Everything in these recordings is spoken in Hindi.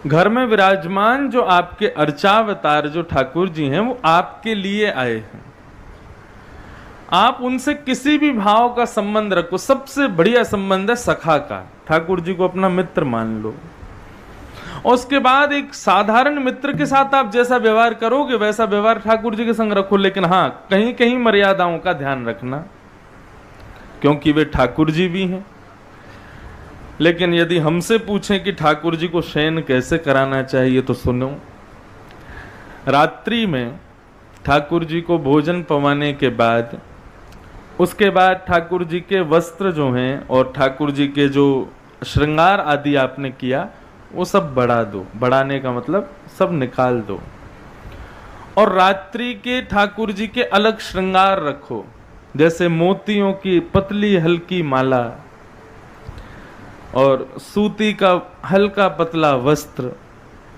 घर में विराजमान जो आपके अर्चावतार जो ठाकुर जी हैं वो आपके लिए आए हैं। आप उनसे किसी भी भाव का संबंध रखो। सबसे बढ़िया संबंध है सखा का। ठाकुर जी को अपना मित्र मान लो। और उसके बाद एक साधारण मित्र के साथ आप जैसा व्यवहार करोगे वैसा व्यवहार ठाकुर जी के संग रखो। लेकिन हाँ, कहीं कहीं मर्यादाओं का ध्यान रखना, क्योंकि वे ठाकुर जी भी हैं। लेकिन यदि हमसे पूछें कि ठाकुर जी को शयन कैसे कराना चाहिए, तो सुनो, रात्रि में ठाकुर जी को भोजन पवाने के बाद, उसके बाद ठाकुर जी के वस्त्र जो हैं और ठाकुर जी के जो श्रृंगार आदि आपने किया वो सब बढ़ा दो। बढ़ाने का मतलब सब निकाल दो। और रात्रि के ठाकुर जी के अलग श्रृंगार रखो, जैसे मोतियों की पतली हल्की माला और सूती का हल्का पतला वस्त्र,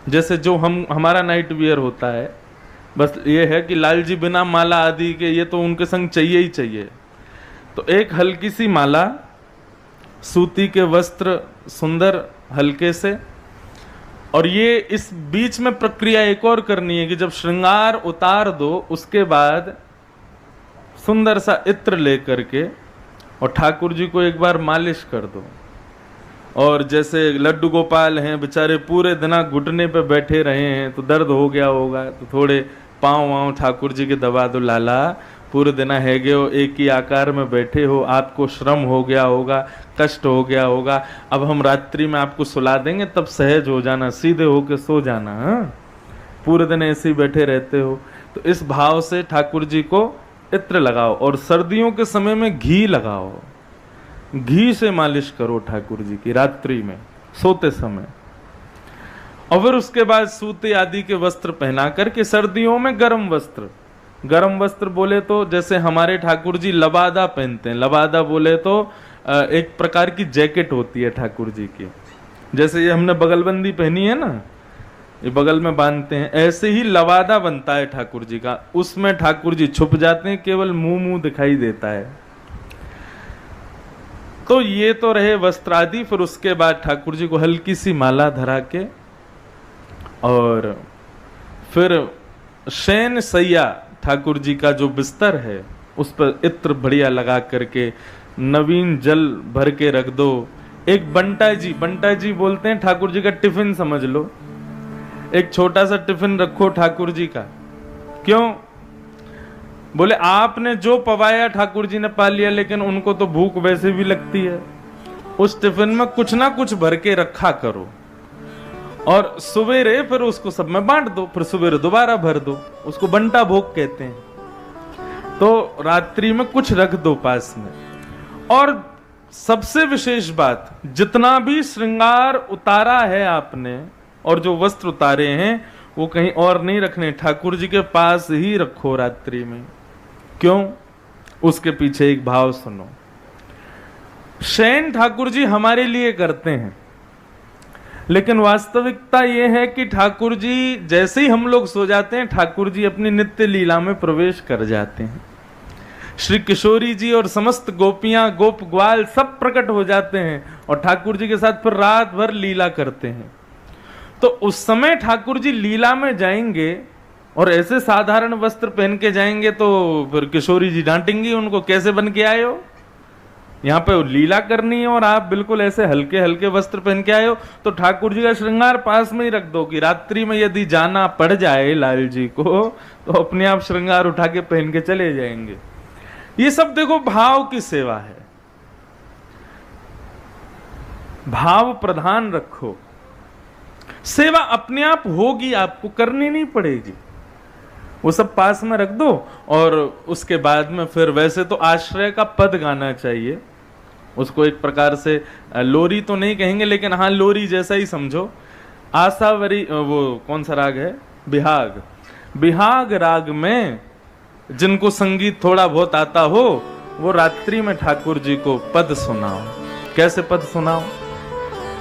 जैसे जो हमारा नाइट वियर होता है। बस ये है कि लाल जी बिना माला आदि के, ये तो उनके संग चाहिए ही चाहिए। तो एक हल्की सी माला, सूती के वस्त्र सुंदर हल्के से। और ये इस बीच में प्रक्रिया एक और करनी है कि जब श्रृंगार उतार दो उसके बाद सुंदर सा इत्र लेकर के और ठाकुर जी को एक बार मालिश कर दो। और जैसे लड्डू गोपाल हैं बेचारे, पूरे दिन घुटने पे बैठे रहे हैं तो दर्द हो गया होगा, तो थोड़े पाँव वाँव ठाकुर जी के दबा दो। लाला पूरे दिन है गए हो, एक ही आकार में बैठे हो, आपको श्रम हो गया होगा, कष्ट हो गया होगा। अब हम रात्रि में आपको सुला देंगे, तब सहज हो जाना, सीधे होके सो जाना। हाँ, पूरे दिन ऐसे ही बैठे रहते हो। तो इस भाव से ठाकुर जी को इत्र लगाओ। और सर्दियों के समय में घी लगाओ, घी से मालिश करो ठाकुर जी की रात्रि में सोते समय। और फिर उसके बाद सूते आदि के वस्त्र पहना करके, सर्दियों में गर्म वस्त्र, गर्म वस्त्र बोले तो जैसे हमारे ठाकुर जी लबादा पहनते हैं। लबादा बोले तो एक प्रकार की जैकेट होती है ठाकुर जी की, जैसे ये हमने बगलबंदी पहनी है ना, ये बगल में बांधते हैं, ऐसे ही लबादा बनता है ठाकुर जी का। उसमें ठाकुर जी छुप जाते हैं, केवल मुंह दिखाई देता है। तो ये तो रहे वस्त्र आदि। फिर उसके बाद ठाकुर जी को हल्की सी माला धरा के और फिर शयन सैया ठाकुर जी का जो बिस्तर है उस पर इत्र बढ़िया लगा करके नवीन जल भर के रख दो। एक बंटा जी बोलते हैं ठाकुर जी का टिफिन समझ लो, एक छोटा सा टिफिन रखो ठाकुर जी का। क्यों? बोले आपने जो पवाया ठाकुर जी ने पा लिया, लेकिन उनको तो भूख वैसे भी लगती है। उस टिफिन में कुछ ना कुछ भर के रखा करो और सवेरे फिर उसको सब में बांट दो, फिर सवेरे दोबारा भर दो। उसको बंटा भोग कहते हैं। तो रात्रि में कुछ रख दो पास में। और सबसे विशेष बात, जितना भी श्रृंगार उतारा है आपने और जो वस्त्र उतारे हैं वो कहीं और नहीं रखने, ठाकुर जी के पास ही रखो रात्रि में। क्यों? उसके पीछे एक भाव सुनो। शयन ठाकुर जी हमारे लिए करते हैं, लेकिन वास्तविकता यह है कि ठाकुर जी जैसे ही हम लोग सो जाते हैं, ठाकुर जी अपनी नित्य लीला में प्रवेश कर जाते हैं। श्री किशोरी जी और समस्त गोपियां, गोप ग्वाल सब प्रकट हो जाते हैं और ठाकुर जी के साथ फिर रात भर लीला करते हैं। तो उस समय ठाकुर जी लीला में जाएंगे और ऐसे साधारण वस्त्र पहन के जाएंगे तो फिर किशोरी जी डांटेंगी उनको, कैसे बन के आए हो, यहाँ पे लीला करनी है और आप बिल्कुल ऐसे हल्के हल्के वस्त्र पहन के आए हो। तो ठाकुर जी का श्रृंगार पास में ही रख दो कि रात्रि में यदि जाना पड़ जाए लाल जी को तो अपने आप श्रृंगार उठा के पहन के चले जाएंगे। ये सब देखो भाव की सेवा है, भाव प्रधान रखो। सेवा अपने आप होगी, आपको करनी नहीं पड़ेगी, वो सब पास में रख दो। और उसके बाद में फिर वैसे तो आश्रय का पद गाना चाहिए, उसको एक प्रकार से लोरी तो नहीं कहेंगे, लेकिन हाँ लोरी जैसा ही समझो। आसावरी, वो कौन सा राग है, बिहाग, बिहाग राग में जिनको संगीत थोड़ा बहुत आता हो वो रात्रि में ठाकुर जी को पद सुनाओ। कैसे पद सुनाओ?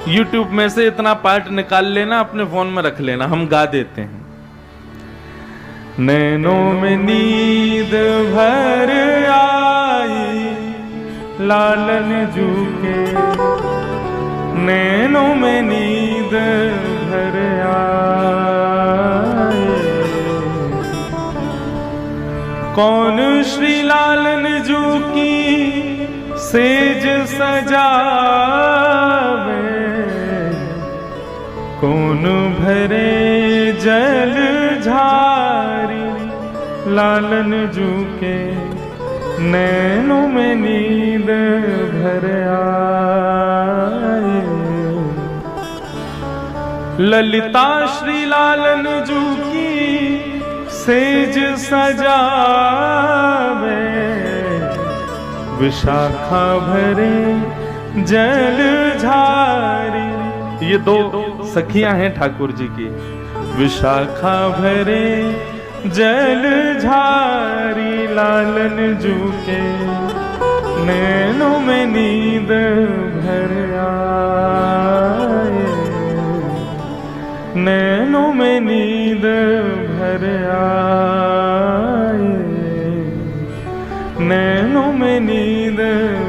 YouTube में से इतना पार्ट निकाल लेना, अपने फोन में रख लेना, हम गा देते हैं। नैनों में नींद भर आई लालन जू के, नैनों में नींद भर कौन श्री लालन जू की सेज सजावे, कौन भरे जल झारी लालन जू के नैनों में नींद भर आए। ललिता श्री लालन जू की सेज सजावे, विशाखा भरे जल झारी। ये दो सखियां हैं ठाकुर जी की। विशाखा भरे जल झारी लालन जू के नैनों में नींद भर आए, नैनों में नींद भर आए, नैनों में नींद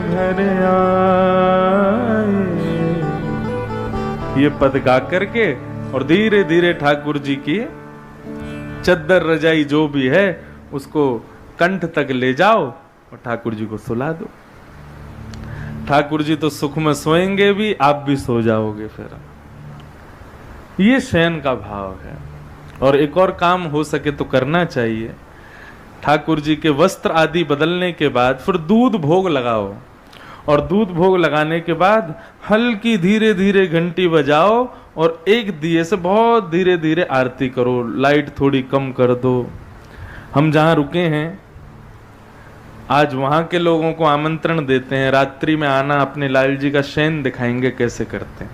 भर आए। ये पद गा करके और धीरे धीरे ठाकुर जी की चद्दर रजाई जो भी है उसको कंठ तक ले जाओ और ठाकुर जी को सुला दो। ठाकुर जी तो सुख में सोएंगे भी, आप भी सो जाओगे। फिर ये शयन का भाव है। और एक और काम हो सके तो करना चाहिए। ठाकुर जी के वस्त्र आदि बदलने के बाद फिर दूध भोग लगाओ, और दूध भोग लगाने के बाद हल्की धीरे धीरे घंटी बजाओ और एक दिए से बहुत धीरे धीरे आरती करो। लाइट थोड़ी कम कर दो। हम जहां रुके हैं आज वहां के लोगों को आमंत्रण देते हैं, रात्रि में आना, अपने लाल जी का शयन दिखाएंगे कैसे करते हैं।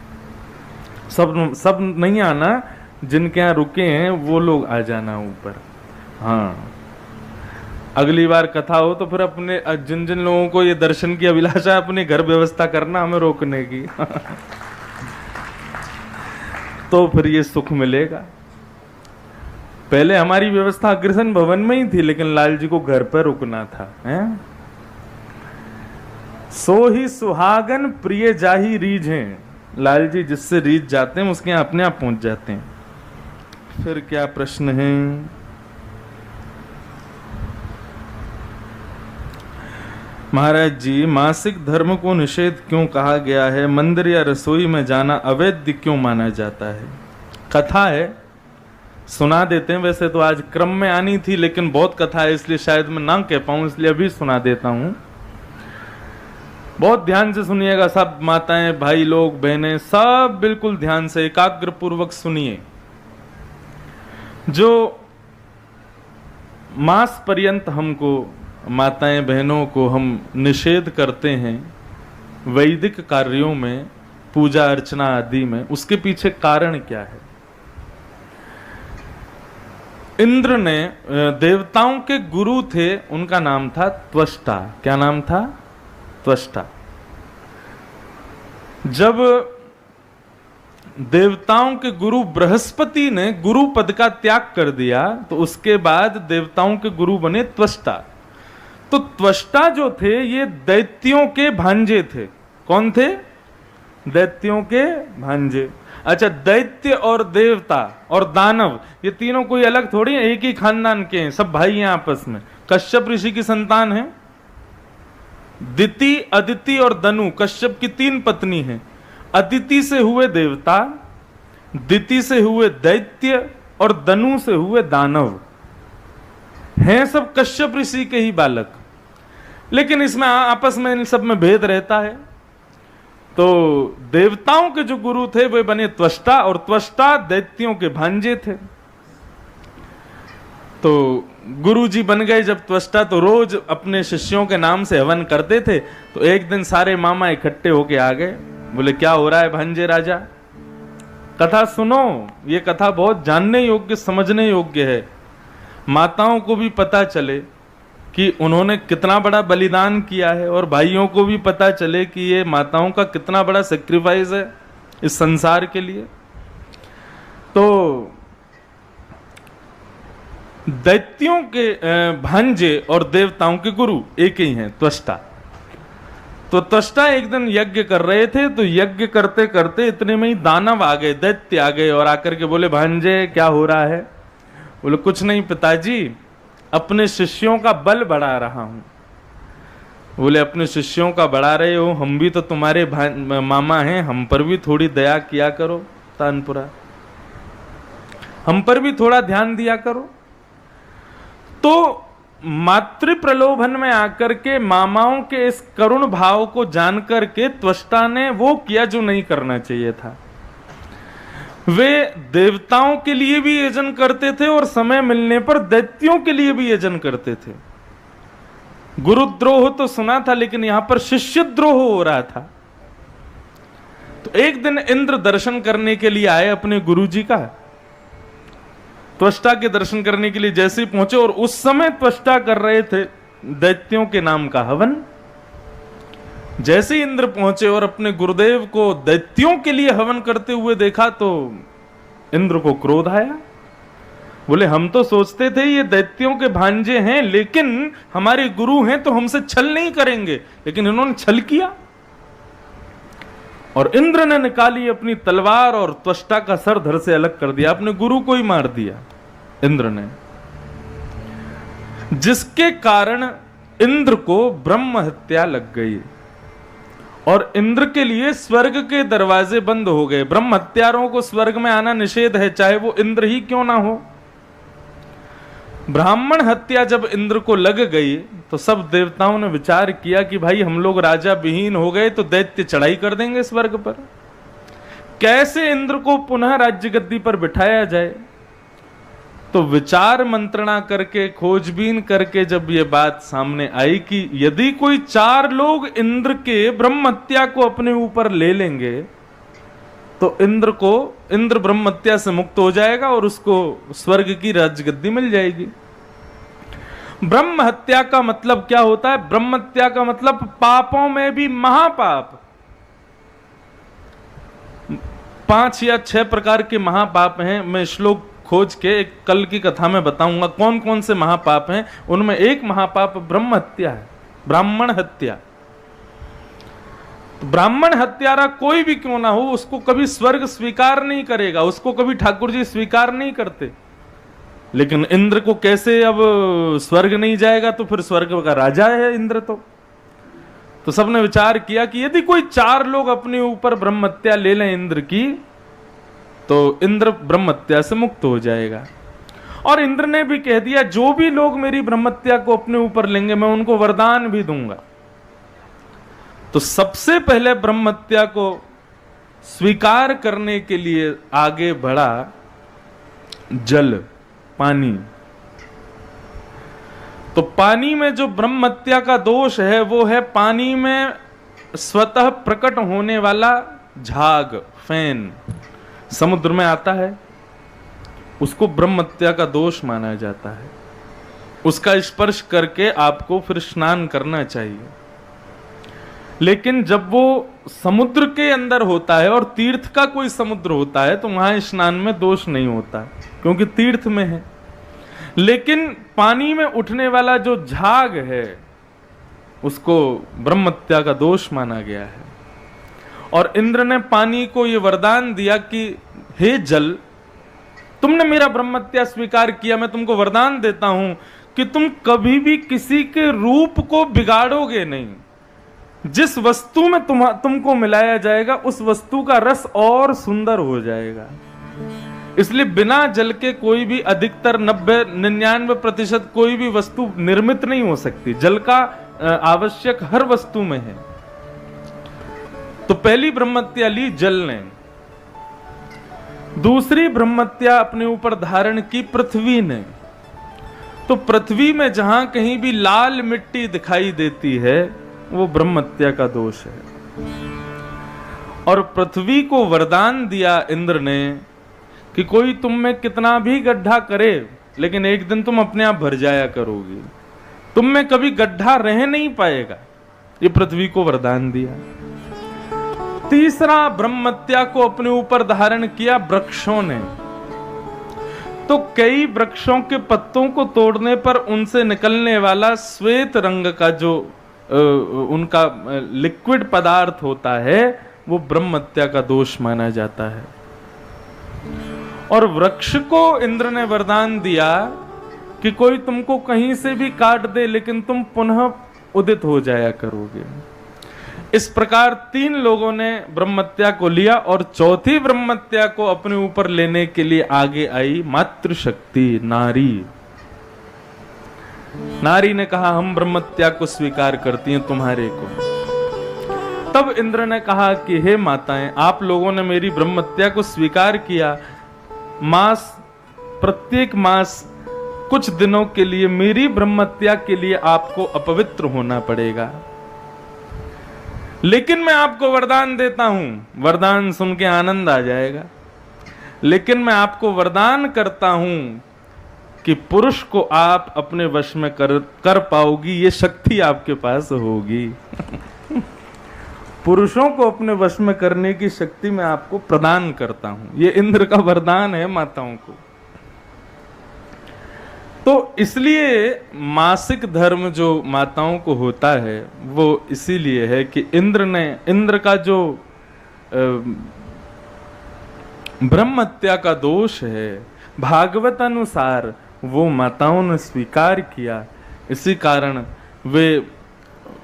सब नहीं आना, जिनके यहाँ रुके हैं वो लोग आ जाना ऊपर। हाँ, अगली बार कथा हो तो फिर अपने जिन जिन लोगों को ये दर्शन की अभिलाषा है अपने घर व्यवस्था करना हमें रोकने की तो फिर ये सुख मिलेगा। पहले हमारी व्यवस्था अग्रसन भवन में ही थी, लेकिन लाल जी को घर पर रुकना था। हैं? सो ही सुहागन प्रिय जाही रीझें। लाल जी जिससे रीझ जाते हैं उसके यहाँ अपने आप पहुंच जाते हैं। फिर क्या प्रश्न है? महाराज जी, मासिक धर्म को निषेध क्यों कहा गया है? मंदिर या रसोई में जाना अवैध क्यों माना जाता है? कथा है, सुना देते हैं। वैसे तो आज क्रम में आनी थी, लेकिन बहुत कथा है इसलिए शायद मैं ना कह पाऊं, इसलिए अभी सुना देता हूं। बहुत ध्यान से सुनिएगा, सब माताएं, भाई लोग, बहनें, सब बिल्कुल ध्यान से एकाग्र पूर्वक सुनिए। जो मास पर्यंत हमको, माताएं बहनों को हम निषेध करते हैं वैदिक कार्यों में, पूजा अर्चना आदि में, उसके पीछे कारण क्या है? इंद्र ने, देवताओं के गुरु थे, उनका नाम था त्वष्टा। क्या नाम था? त्वष्टा। जब देवताओं के गुरु बृहस्पति ने गुरु पद का त्याग कर दिया तो उसके बाद देवताओं के गुरु बने त्वष्टा। तो त्वष्टा जो थे ये दैत्यों के भांजे थे। कौन थे? दैत्यों के भांजे। अच्छा, दैत्य और देवता और दानव ये तीनों कोई अलग थोड़ी है, एक ही खानदान के हैं, सब भाई हैं आपस में। कश्यप ऋषि की संतान है। दिति, अदिति और दनु, कश्यप की 3 पत्नी हैं। अदिति से हुए देवता, दिति से हुए दैत्य और दनु से हुए दानव। हैं सब कश्यप ऋषि के ही बालक, लेकिन इसमें आपस में इन सब में भेद रहता है। तो देवताओं के जो गुरु थे वे बने त्वष्टा, और त्वष्टा दैत्यों के भांजे थे। तो गुरु जी बन गए जब त्वष्टा, तो रोज अपने शिष्यों के नाम से हवन करते थे। तो एक दिन सारे मामा इकट्ठे होके आ गए, बोले क्या हो रहा है भांजे राजा? कथा सुनो। ये कथा बहुत जानने योग्य, समझने योग्य है। माताओं को भी पता चले कि उन्होंने कितना बड़ा बलिदान किया है, और भाइयों को भी पता चले कि ये माताओं का कितना बड़ा सेक्रीफाइस है इस संसार के लिए। तो दैत्यों के भांजे और देवताओं के गुरु एक ही हैं, त्वष्टा। तो त्वष्टा एक दिन यज्ञ कर रहे थे, तो यज्ञ करते करते इतने में ही दानव आ गए, दैत्य आ गए और आकर के बोले भांजे क्या हो रहा है? बोले कुछ नहीं पिताजी, अपने शिष्यों का बल बढ़ा रहा हूं। बोले अपने शिष्यों का बढ़ा रहे हो, हम भी तो तुम्हारे मामा हैं, हम पर भी थोड़ी दया किया करो तानपुरा, हम पर भी थोड़ा ध्यान दिया करो। तो मातृ प्रलोभन में आकर के मामाओं के इस करुण भाव को जानकर के त्वष्टा ने वो किया जो नहीं करना चाहिए था। वे देवताओं के लिए भी यजन करते थे और समय मिलने पर दैत्यों के लिए भी यजन करते थे। गुरुद्रोह तो सुना था, लेकिन यहां पर शिष्य द्रोह हो रहा था। तो एक दिन इंद्र दर्शन करने के लिए आए अपने गुरुजी का, त्वष्टा के दर्शन करने के लिए जैसे ही पहुंचे, और उस समय त्वष्टा कर रहे थे दैत्यों के नाम का हवन। जैसे ही इंद्र पहुंचे और अपने गुरुदेव को दैत्यों के लिए हवन करते हुए देखा तो इंद्र को क्रोध आया। बोले हम तो सोचते थे ये दैत्यों के भांजे हैं, लेकिन हमारे गुरु हैं तो हमसे छल नहीं करेंगे, लेकिन इन्होंने छल किया। और इंद्र ने निकाली अपनी तलवार और त्वष्टा का सर धड़ से अलग कर दिया, अपने गुरु को ही मार दिया इंद्र ने, जिसके कारण इंद्र को ब्रह्म हत्या लग गई और इंद्र के लिए स्वर्ग के दरवाजे बंद हो गए। ब्रह्म हत्यारों को स्वर्ग में आना निषेध है, चाहे वो इंद्र ही क्यों ना हो। ब्राह्मण हत्या जब इंद्र को लग गई तो सब देवताओं ने विचार किया कि भाई हम लोग राजा विहीन हो गए तो दैत्य चढ़ाई कर देंगे स्वर्ग पर, कैसे इंद्र को पुनः राज्य गद्दी पर बिठाया जाए। तो विचार मंत्रणा करके, खोजबीन करके जब ये बात सामने आई कि यदि कोई 4 लोग इंद्र के ब्रह्म हत्या को अपने ऊपर ले लेंगे तो इंद्र ब्रह्म हत्या से मुक्त हो जाएगा और उसको स्वर्ग की राजगद्दी मिल जाएगी। ब्रह्म हत्या का मतलब क्या होता है? ब्रह्म हत्या का मतलब पापों में भी महापाप। 5 या 6 प्रकार के महापाप हैं। मैं श्लोक खोज के एक कल की कथा में बताऊंगा कौन कौन से महापाप हैं। उनमें एक महापाप ब्रह्म हत्या है, ब्राह्मण हत्या। तो ब्राह्मण हत्यारा कोई भी क्यों ना हो, उसको कभी स्वर्ग स्वीकार नहीं करेगा, उसको कभी ठाकुर जी स्वीकार नहीं करते। लेकिन इंद्र को कैसे अब स्वर्ग नहीं जाएगा, तो फिर स्वर्ग का राजा है इंद्र। तो सबने विचार किया कि यदि कोई 4 लोग अपने ऊपर ब्रह्म हत्या ले लें इंद्र की, तो इंद्र ब्रह्म हत्या से मुक्त हो जाएगा। और इंद्र ने भी कह दिया जो भी लोग मेरी ब्रह्म हत्या को अपने ऊपर लेंगे मैं उनको वरदान भी दूंगा। तो सबसे पहले ब्रह्म हत्या को स्वीकार करने के लिए आगे बढ़ा जल, पानी। तो पानी में जो ब्रह्म हत्या का दोष है वो है पानी में स्वतः प्रकट होने वाला झाग, फैन समुद्र में आता है, उसको ब्रह्म हत्या का दोष माना जाता है। उसका स्पर्श करके आपको फिर स्नान करना चाहिए। लेकिन जब वो समुद्र के अंदर होता है और तीर्थ का कोई समुद्र होता है तो वहां स्नान में दोष नहीं होता क्योंकि तीर्थ में है। लेकिन पानी में उठने वाला जो झाग है उसको ब्रह्म हत्या का दोष माना गया है। और इंद्र ने पानी को ये वरदान दिया कि हे जल, तुमने मेरा ब्रह्म हत्या स्वीकार किया, मैं तुमको वरदान देता हूं कि तुम कभी भी किसी के रूप को बिगाड़ोगे नहीं। जिस वस्तु में तुमको मिलाया जाएगा उस वस्तु का रस और सुंदर हो जाएगा। इसलिए बिना जल के कोई भी अधिकतर 99% कोई भी वस्तु निर्मित नहीं हो सकती। जल का आवश्यक हर वस्तु में है। तो पहली ब्रह्म हत्या ली जल ने। दूसरी ब्रह्म हत्या अपने ऊपर धारण की पृथ्वी ने। तो पृथ्वी में जहां कहीं भी लाल मिट्टी दिखाई देती है वो ब्रह्म हत्या का दोष है। और पृथ्वी को वरदान दिया इंद्र ने कि कोई तुम में कितना भी गड्ढा करे लेकिन एक दिन तुम अपने आप भर जाया करोगी, तुम में कभी गड्ढा रह नहीं पाएगा। ये पृथ्वी को वरदान दिया। तीसरा ब्रह्म हत्या को अपने ऊपर धारण किया वृक्षों ने। तो कई वृक्षों के पत्तों को तोड़ने पर उनसे निकलने वाला श्वेत रंग का जो उनका लिक्विड पदार्थ होता है वो ब्रह्म हत्या का दोष माना जाता है। और वृक्ष को इंद्र ने वरदान दिया कि कोई तुमको कहीं से भी काट दे लेकिन तुम पुनः उदित हो जाया करोगे। इस प्रकार 3 लोगों ने ब्रह्मत्या को लिया और चौथी ब्रह्मत्या को अपने ऊपर लेने के लिए आगे आई मातृशक्ति नारी। नारी ने कहा हम ब्रह्मत्या को स्वीकार करती हैं तुम्हारे को। तब इंद्र ने कहा कि हे माताएं, आप लोगों ने मेरी ब्रह्मत्या को स्वीकार किया, प्रत्येक मास कुछ दिनों के लिए मेरी ब्रह्मत्या के लिए आपको अपवित्र होना पड़ेगा, लेकिन मैं आपको वरदान देता हूं। वरदान सुन के आनंद आ जाएगा, लेकिन मैं वरदान करता हूं कि पुरुष को आप अपने वश में कर पाओगी, ये शक्ति आपके पास होगी। पुरुषों को अपने वश में करने की शक्ति मैं आपको प्रदान करता हूं। ये इंद्र का वरदान है माताओं को। तो इसलिए मासिक धर्म जो माताओं को होता है वो इसीलिए है कि इंद्र का जो ब्रह्मत्या का दोष है, भागवत अनुसार वो माताओं ने स्वीकार किया। इसी कारण वे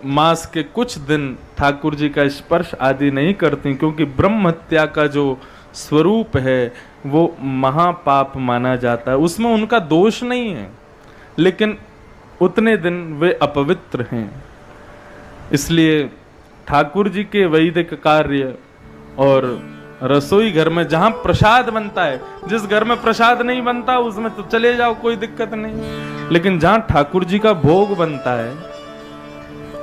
मास के कुछ दिन ठाकुर जी का स्पर्श आदि नहीं करती, क्योंकि ब्रह्मत्या का जो स्वरूप है वो महापाप माना जाता है। उसमें उनका दोष नहीं है, लेकिन उतने दिन वे अपवित्र हैं। इसलिए ठाकुर जी के वैदिक कार्य और रसोई घर में जहां प्रसाद बनता है, जिस घर में प्रसाद नहीं बनता उसमें तो चले जाओ, कोई दिक्कत नहीं, लेकिन जहां ठाकुर जी का भोग बनता है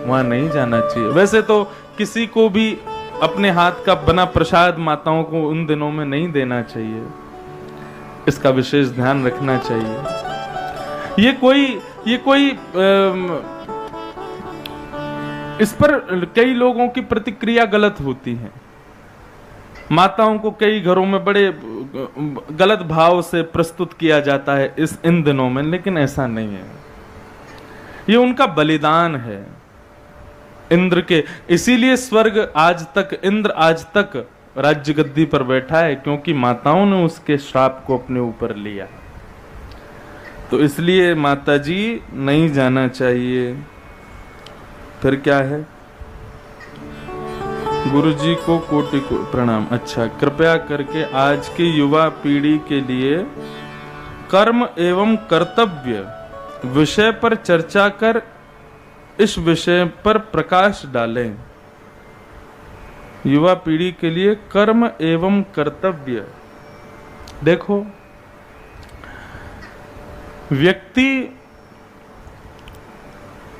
वहां नहीं जाना चाहिए। वैसे तो किसी को भी अपने हाथ का बना प्रसाद माताओं को उन दिनों में नहीं देना चाहिए, इसका विशेष ध्यान रखना चाहिए। ये कोई इस पर कई लोगों की प्रतिक्रिया गलत होती है। माताओं को कई घरों में बड़े गलत भाव से प्रस्तुत किया जाता है इन दिनों में, लेकिन ऐसा नहीं है। ये उनका बलिदान है इंद्र के। इसीलिए इंद्र आज तक राज्य गद्दी पर बैठा है, क्योंकि माताओं ने उसके श्राप को अपने ऊपर लिया। तो इसलिए माता जी नहीं जाना चाहिए। फिर क्या है? गुरु जी को कोटि प्रणाम। अच्छा, कृपया करके आज की युवा पीढ़ी के लिए कर्म एवं कर्तव्य विषय पर चर्चा कर इस विषय पर प्रकाश डालें। युवा पीढ़ी के लिए कर्म एवं कर्तव्य। देखो, व्यक्ति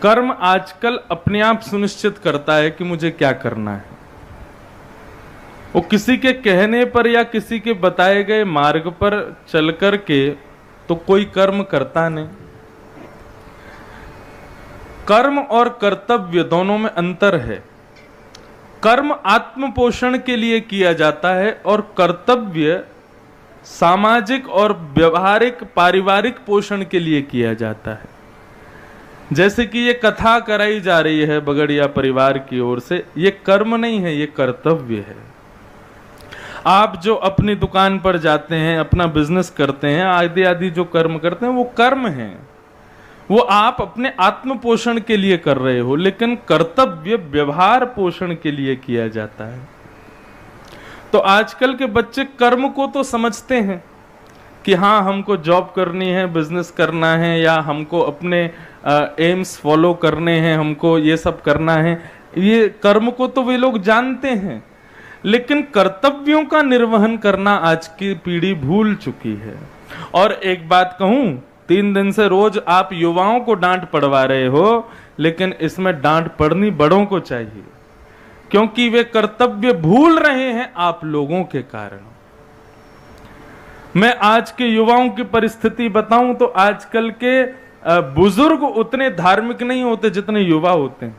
कर्म आजकल अपने आप सुनिश्चित करता है कि मुझे क्या करना है। वो किसी के कहने पर या किसी के बताए गए मार्ग पर चल कर के तो कोई कर्म करता नहीं। कर्म और कर्तव्य दोनों में अंतर है। कर्म आत्म पोषण के लिए किया जाता है और कर्तव्य सामाजिक और व्यवहारिक पारिवारिक पोषण के लिए किया जाता है। जैसे कि ये कथा कराई जा रही है बगड़िया परिवार की ओर से, ये कर्म नहीं है, ये कर्तव्य है। आप जो अपनी दुकान पर जाते हैं, अपना बिजनेस करते हैं, आदि आदि जो कर्म करते हैं वो कर्म है, वो आप अपने आत्म पोषण के लिए कर रहे हो। लेकिन कर्तव्य व्यवहार पोषण के लिए किया जाता है। तो आजकल के बच्चे कर्म को तो समझते हैं कि हाँ, हमको जॉब करनी है, बिजनेस करना है, या हमको अपने एम्स फॉलो करने हैं, हमको ये सब करना है। ये कर्म को तो वे लोग जानते हैं, लेकिन कर्तव्यों का निर्वहन करना आज की पीढ़ी भूल चुकी है। और एक बात कहूं, 3 दिन से रोज आप युवाओं को डांट पड़वा रहे हो, लेकिन इसमें डांट पड़नी बड़ों को चाहिए, क्योंकि वे कर्तव्य भूल रहे हैं आप लोगों के कारण। मैं आज के युवाओं की परिस्थिति बताऊं तो आजकल के बुजुर्ग उतने धार्मिक नहीं होते जितने युवा होते हैं।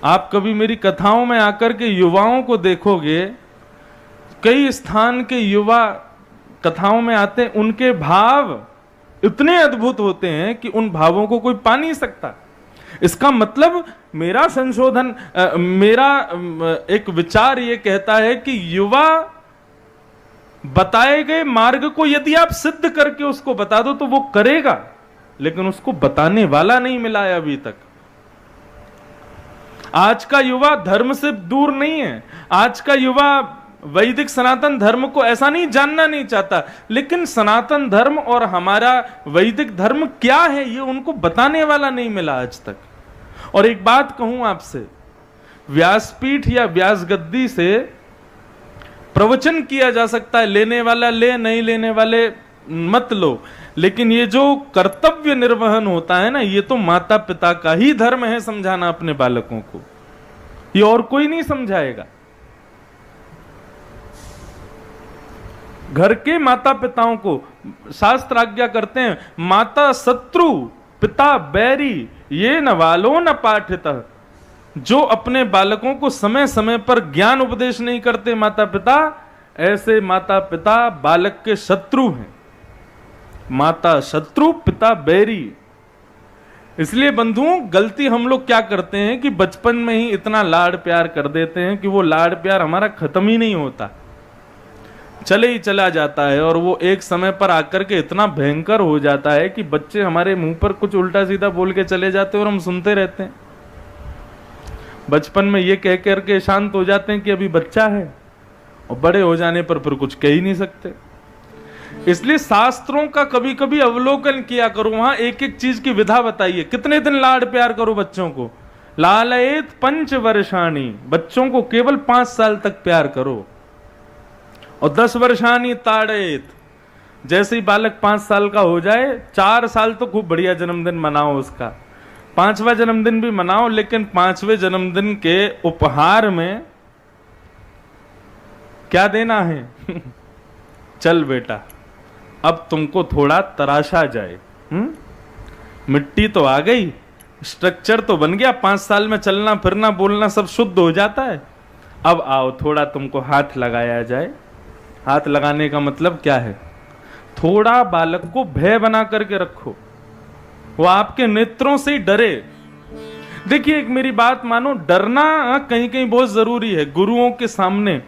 आप कभी मेरी कथाओं में आकर के युवाओं को देखोगे, कई स्थान के युवा कथाओं में आते हैं, उनके भाव इतने अद्भुत होते हैं कि उन भावों को कोई पा नहीं सकता। इसका मतलब मेरा संशोधन, मेरा एक विचार ये कहता है कि युवा बताए गए मार्ग को यदि आप सिद्ध करके उसको बता दो तो वो करेगा, लेकिन उसको बताने वाला नहीं मिला है अभी तक। आज का युवा धर्म से दूर नहीं है, आज का युवा वैदिक सनातन धर्म को ऐसा नहीं जानना नहीं चाहता, लेकिन सनातन धर्म और हमारा वैदिक धर्म क्या है ये उनको बताने वाला नहीं मिला आज तक। और एक बात कहूं आपसे, व्यासपीठ या व्यास गद्दी से प्रवचन किया जा सकता है, लेने वाला ले, नहीं लेने वाले मत लो, लेकिन ये जो कर्तव्य निर्वहन होता है ना, ये तो माता पिता का ही धर्म है समझाना अपने बालकों को, ये और कोई नहीं समझाएगा। घर के माता पिताओं को शास्त्र आज्ञा करते हैं, माता शत्रु पिता बैरी ये न वालो न पाठितः। जो अपने बालकों को समय समय पर ज्ञान उपदेश नहीं करते माता पिता, ऐसे माता पिता बालक के शत्रु हैं। माता शत्रु पिता बैरी। इसलिए बंधुओं, गलती हम लोग क्या करते हैं कि बचपन में ही इतना लाड प्यार कर देते हैं कि वो लाड प्यार हमारा खत्म ही नहीं होता, चले ही चला जाता है, और वो एक समय पर आकर के इतना भयंकर हो जाता है कि बच्चे हमारे मुंह पर कुछ उल्टा सीधा बोल के चले जाते हैं और हम सुनते रहते हैं। बचपन में ये कह करके शांत हो जाते हैं कि अभी बच्चा है, और बड़े हो जाने पर फिर कुछ कह ही नहीं सकते। इसलिए शास्त्रों का कभी कभी अवलोकन किया करो, वहां एक एक चीज की विधा बताइए। कितने दिन लाड प्यार करो बच्चों को, लालयेत 5 वर्षाणी, बच्चों को केवल 5 साल तक प्यार करो, और 10 वर्षाणी ताड़ेत, जैसे ही बालक 5 साल का हो जाए, 4 साल तो खूब बढ़िया जन्मदिन मनाओ उसका, 5वां जन्मदिन भी मनाओ, लेकिन 5वें जन्मदिन के उपहार में क्या देना है चल बेटा अब तुमको थोड़ा तराशा जाए, मिट्टी तो आ गई, स्ट्रक्चर तो बन गया, 5 साल में चलना फिरना बोलना सब शुद्ध हो जाता है, अब आओ थोड़ा तुमको हाथ लगाया जाए। हाथ लगाने का मतलब क्या है? थोड़ा बालक को भय बना करके रखो, वो आपके नेत्रों से ही डरे। देखिए एक मेरी बात मानो, डरना कहीं कहीं बहुत जरूरी है। गुरुओं के सामने,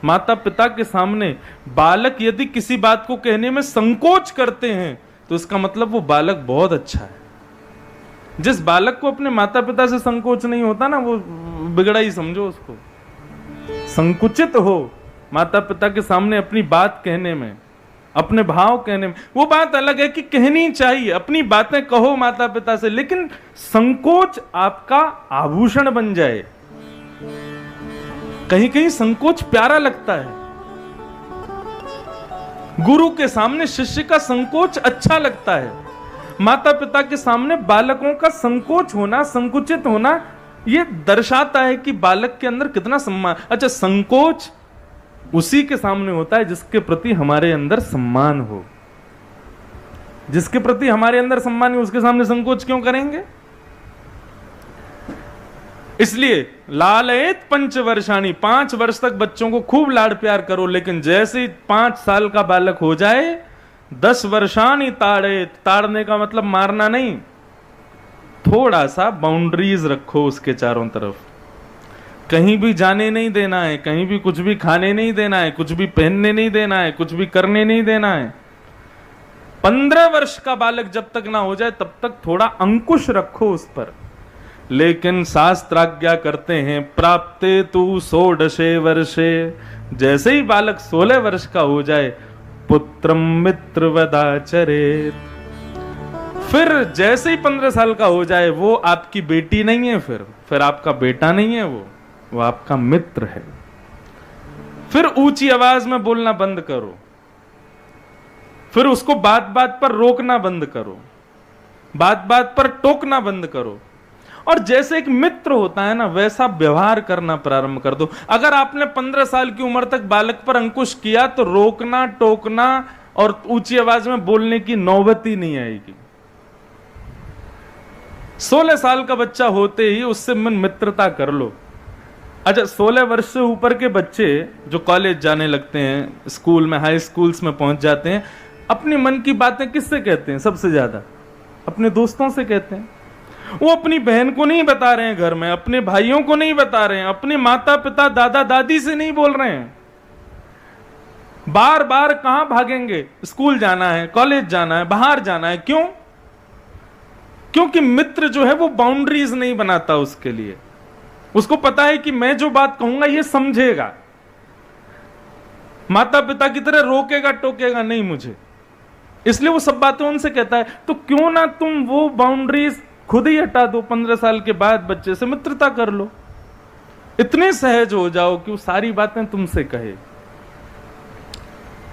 माता पिता के सामने बालक यदि किसी बात को कहने में संकोच करते हैं तो इसका मतलब वो बालक बहुत अच्छा है। जिस बालक को अपने माता पिता से संकोच नहीं होता ना, वो बिगड़ा ही समझो उसको। संकुचित हो माता पिता के सामने अपनी बात कहने में, अपने भाव कहने में, वो बात अलग है कि कहनी चाहिए, अपनी बातें कहो माता पिता से, लेकिन संकोच आपका आभूषण बन जाए। कहीं कहीं संकोच प्यारा लगता है, गुरु के सामने शिष्य का संकोच अच्छा लगता है, माता पिता के सामने बालकों का संकोच होना, संकुचित होना, यह दर्शाता है कि बालक के अंदर कितना सम्मान। अच्छा, संकोच उसी के सामने होता है जिसके प्रति हमारे अंदर सम्मान हो। जिसके प्रति हमारे अंदर सम्मान है उसके सामने संकोच क्यों करेंगे? इसलिए लालयेत 5 वर्षाणी, 5 वर्ष तक बच्चों को खूब लाड प्यार करो, लेकिन जैसे ही 5 साल का बालक हो जाए 10 वर्षाणी ताड़ेत। ताड़ने का मतलब मारना नहीं, थोड़ा सा बाउंड्रीज रखो उसके चारों तरफ। कहीं भी जाने नहीं देना है, कहीं भी कुछ भी खाने नहीं देना है, कुछ भी पहनने नहीं देना है, कुछ भी करने नहीं देना है। 15 वर्ष का बालक जब तक ना हो जाए तब तक थोड़ा अंकुश रखो उस पर। लेकिन शास्त्राज्ञा करते हैं प्राप्ते तु 16 वर्षे, जैसे ही बालक 16 वर्ष का हो जाए पुत्रम मित्रवदाचरेत। फिर जैसे ही 15 साल का हो जाए वो आपकी बेटी नहीं है, फिर आपका बेटा नहीं है, वो आपका मित्र है। फिर ऊंची आवाज में बोलना बंद करो, फिर उसको बात बात पर रोकना बंद करो, बात बात पर टोकना बंद करो, और जैसे एक मित्र होता है ना वैसा व्यवहार करना प्रारंभ कर दो। अगर आपने 15 साल की उम्र तक बालक पर अंकुश किया तो रोकना, टोकना और ऊंची आवाज में बोलने की नौबत ही नहीं आएगी। 16 साल का बच्चा होते ही उससे मित्रता कर लो। अच्छा, 16 वर्ष से ऊपर के बच्चे जो कॉलेज जाने लगते हैं, स्कूल में, हाई स्कूल्स में पहुंच जाते हैं, अपने मन की बातें किससे कहते हैं? सबसे ज्यादा अपने दोस्तों से कहते हैं। वो अपनी बहन को नहीं बता रहे हैं घर में, अपने भाइयों को नहीं बता रहे हैं, अपने माता पिता दादा दादी से नहीं बोल रहे हैं। बार बार कहां भागेंगे? स्कूल जाना है, कॉलेज जाना है, बाहर जाना है। क्यों? क्योंकि मित्र जो है वो बाउंड्रीज नहीं बनाता उसके लिए। उसको पता है कि मैं जो बात कहूंगा ये समझेगा। माता पिता की तरह रोकेगा टोकेगा नहीं मुझे, इसलिए वो सब बातें उनसे कहता है। तो क्यों ना तुम वो बाउंड्रीज खुद ही हटा दो, 15 साल के बाद बच्चे से मित्रता कर लो। इतने सहज हो जाओ कि वो सारी बातें तुमसे कहे।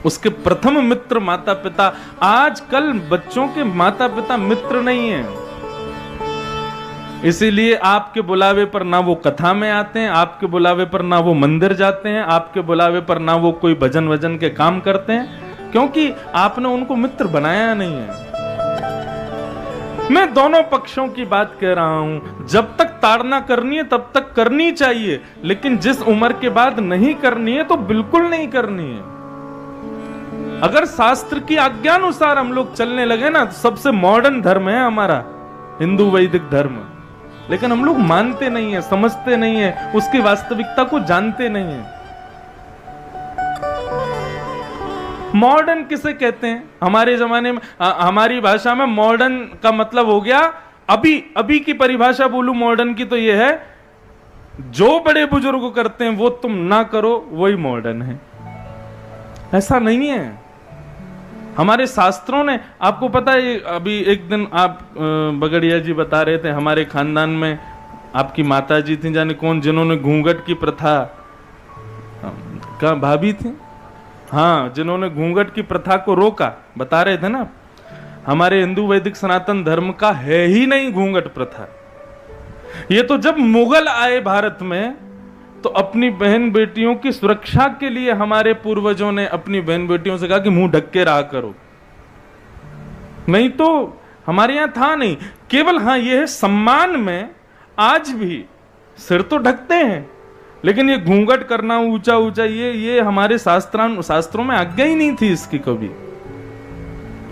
उसके प्रथम मित्र माता पिता। आजकल बच्चों के माता पिता मित्र नहीं है, इसीलिए आपके बुलावे पर ना वो कथा में आते हैं, आपके बुलावे पर ना वो मंदिर जाते हैं, आपके बुलावे पर ना वो कोई भजन वजन के काम करते हैं, क्योंकि आपने उनको मित्र बनाया नहीं है। मैं दोनों पक्षों की बात कह रहा हूं। जब तक ताड़ना करनी है तब तक करनी चाहिए, लेकिन जिस उम्र के बाद नहीं करनी है तो बिल्कुल नहीं करनी है। अगर शास्त्र की आज्ञानुसार हम लोग चलने लगे ना, तो सबसे मॉडर्न धर्म है हमारा हिंदू वैदिक धर्म। लेकिन हम लोग मानते नहीं है, समझते नहीं है, उसकी वास्तविकता को जानते नहीं है। मॉडर्न किसे कहते हैं? हमारे जमाने में हमारी भाषा में मॉडर्न का मतलब हो गया अभी। अभी की परिभाषा बोलूं मॉडर्न की तो यह है, जो बड़े बुजुर्ग करते हैं वो तुम ना करो, वही मॉडर्न है। ऐसा नहीं है। हमारे शास्त्रों ने, आपको पता है, अभी एक दिन आप बगड़िया जी बता रहे थे, हमारे खानदान में आपकी माता जी थी जाने कौन, जिन्होंने घूंघट की प्रथा, क्या भाभी थी, हाँ, जिन्होंने घूंघट की प्रथा को रोका। बता रहे थे ना, हमारे हिंदू वैदिक सनातन धर्म का है ही नहीं घूंघट प्रथा। ये तो जब मुगल आए भारत में, तो अपनी बहन बेटियों की सुरक्षा के लिए हमारे पूर्वजों ने अपनी बहन बेटियों से कहा कि मुंह ढक के रहा करो। नहीं तो हमारे यहां था नहीं। केवल हाँ ये है, सम्मान में आज भी सिर तो ढकते हैं, लेकिन ये घूंघट करना ऊंचा ऊंचा, ये हमारे शास्त्रों में आज्ञा ही नहीं थी इसकी कभी।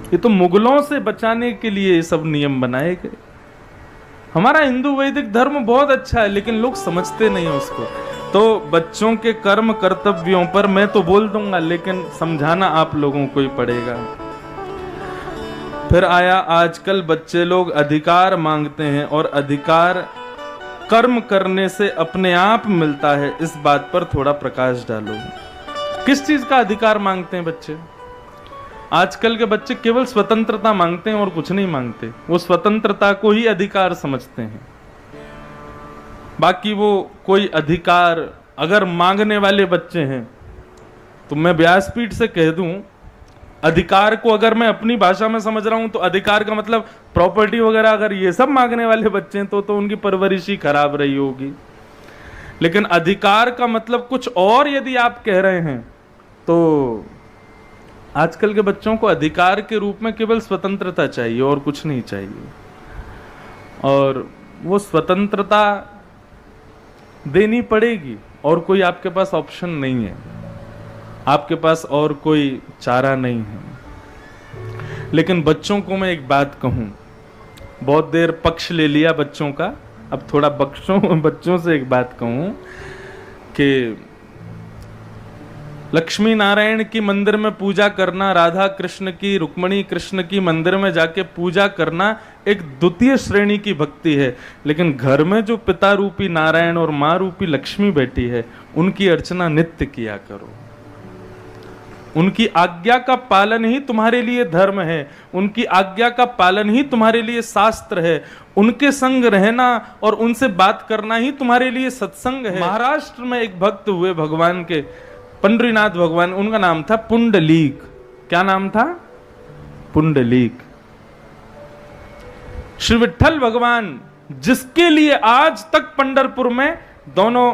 ये तो मुगलों से बचाने के लिए ये सब नियम बनाए गए। हमारा हिंदू वैदिक धर्म बहुत अच्छा है, लेकिन लोग समझते नहीं है उसको। तो बच्चों के कर्म कर्तव्यों पर मैं तो बोल दूंगा, लेकिन समझाना आप लोगों को ही पड़ेगा। फिर आया, आजकल बच्चे लोग अधिकार मांगते हैं, और अधिकार कर्म करने से अपने आप मिलता है। इस बात पर थोड़ा प्रकाश डालो। किस चीज का अधिकार मांगते हैं बच्चे? आजकल के बच्चे केवल स्वतंत्रता मांगते हैं और कुछ नहीं मांगते। वो स्वतंत्रता को ही अधिकार समझते हैं। बाकी वो कोई अधिकार अगर मांगने वाले बच्चे हैं, तो मैं व्यासपीठ से कह दूं, अधिकार को अगर मैं अपनी भाषा में समझ रहा हूं तो अधिकार का मतलब प्रॉपर्टी वगैरह, अगर ये सब मांगने वाले बच्चे हैं तो उनकी परवरिश ही खराब रही होगी। लेकिन अधिकार का मतलब कुछ और यदि आप कह रहे हैं, तो आजकल के बच्चों को अधिकार के रूप में केवल स्वतंत्रता चाहिए और कुछ नहीं चाहिए। और वो स्वतंत्रता देनी पड़ेगी, और कोई आपके पास ऑप्शन नहीं है, आपके पास और कोई चारा नहीं है। लेकिन बच्चों को मैं एक बात कहूं, बहुत देर पक्ष ले लिया बच्चों का, अब थोड़ा बच्चों से एक बात कहूं कि लक्ष्मी नारायण की मंदिर में पूजा करना, राधा कृष्ण की, रुक्मणी कृष्ण की मंदिर में जाके पूजा करना एक द्वितीय श्रेणी की भक्ति है। लेकिन घर में जो पिता रूपी नारायण और माँ रूपी लक्ष्मी बैठी है, उनकी अर्चना नित्य किया करो। उनकी आज्ञा का पालन ही तुम्हारे लिए धर्म है, उनकी आज्ञा का पालन ही तुम्हारे लिए शास्त्र है। उनके संग रहना और उनसे बात करना ही तुम्हारे लिए सत्संग है। महाराष्ट्र में एक भक्त हुए भगवान के, पंडरीनाथ भगवान, उनका नाम था पुंडलीक। क्या नाम था? पुंडलीक। श्री विठ्ठल भगवान, जिसके लिए आज तक पंढरपुर में दोनों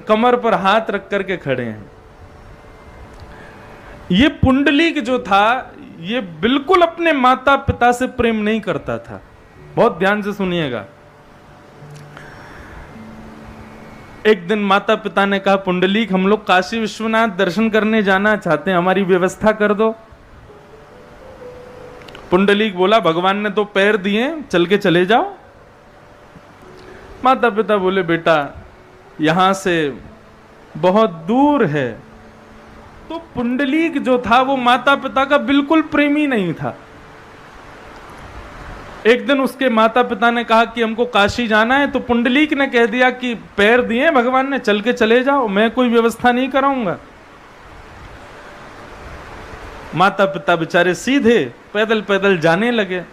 कमर पर हाथ रख करके खड़े हैं। ये पुंडलीक जो था, ये बिल्कुल अपने माता पिता से प्रेम नहीं करता था। बहुत ध्यान से सुनिएगा। एक दिन माता पिता ने कहा, पुंडलीक, हम लोग काशी विश्वनाथ दर्शन करने जाना चाहते हैं, हमारी व्यवस्था कर दो। पुंडलीक बोला, भगवान ने तो पैर दिए, चल के चले जाओ। माता पिता बोले, बेटा यहां से बहुत दूर है, तो पुंडलीक जो था वो माता पिता का बिल्कुल प्रेमी नहीं था। एक दिन उसके माता पिता ने कहा कि हमको काशी जाना है, तो पुंडलीक ने कह दिया कि पैर दिए भगवान ने, चल के चले जाओ, मैं कोई व्यवस्था नहीं कराऊंगा। माता पिता बेचारे सीधे पैदल पैदल जाने लगे।